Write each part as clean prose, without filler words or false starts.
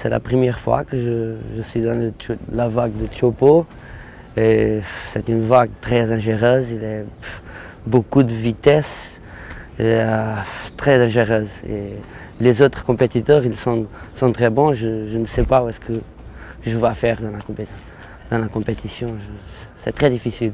c'est la première fois que je suis dans la vague de Chopo. Et c'est une vague très dangereuse, il y a beaucoup de vitesse, et, très dangereuse. Et les autres compétiteurs, ils sont très bons, je ne sais pas où est-ce que je vais faire dans la compétition. C'est très difficile.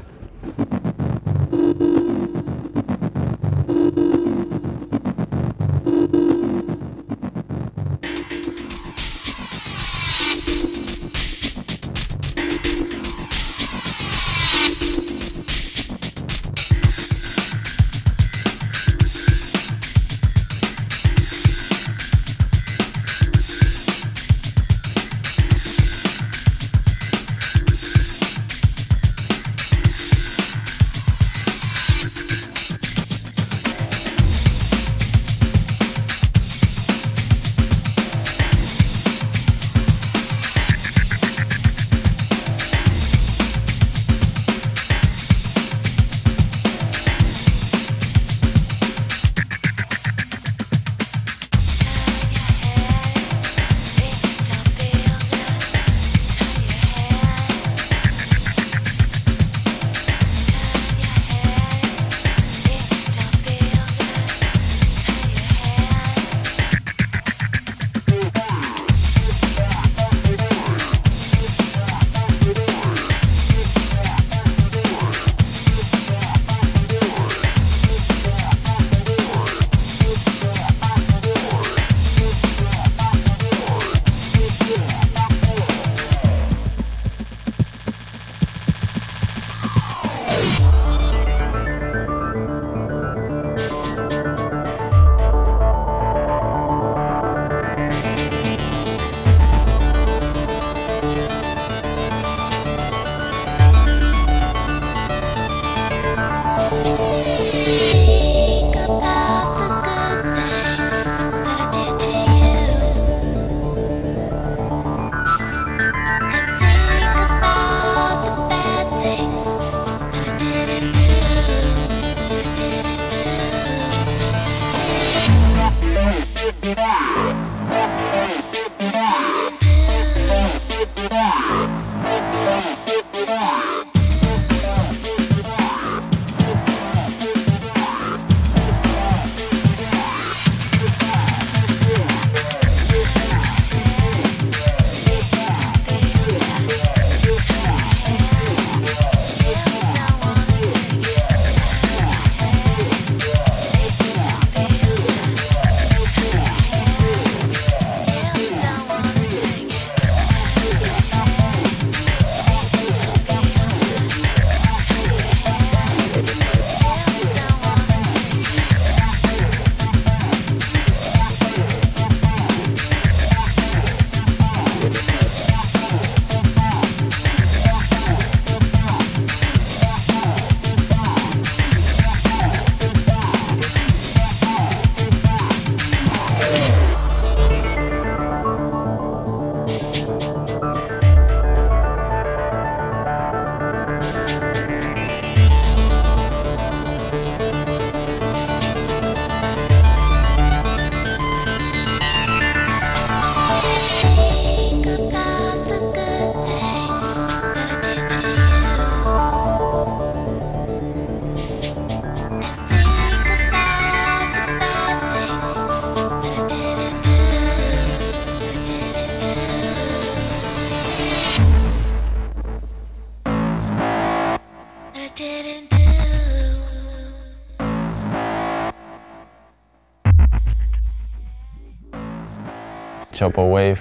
Chopo wave,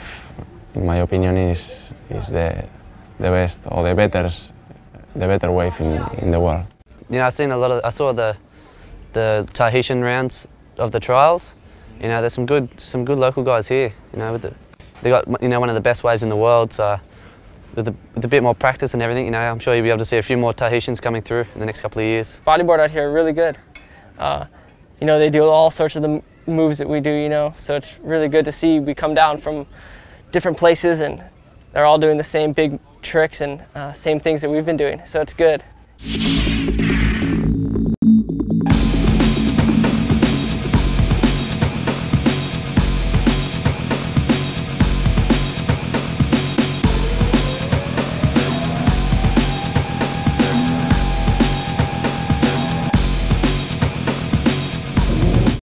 in my opinion, is the best or the better wave in the world. You know, I saw the Tahitian rounds of the trials. You know, there's some good local guys here. You know, they got one of the best waves in the world. So with a bit more practice and everything, you know, I'm sure you'll be able to see a few more Tahitians coming through in the next couple of years. Bodyboard out here are really good. You know, they do all sorts of the moves that we do, you know, so it's really good to see. We come down from different places and they're all doing the same big tricks and same things that we've been doing, so it's good.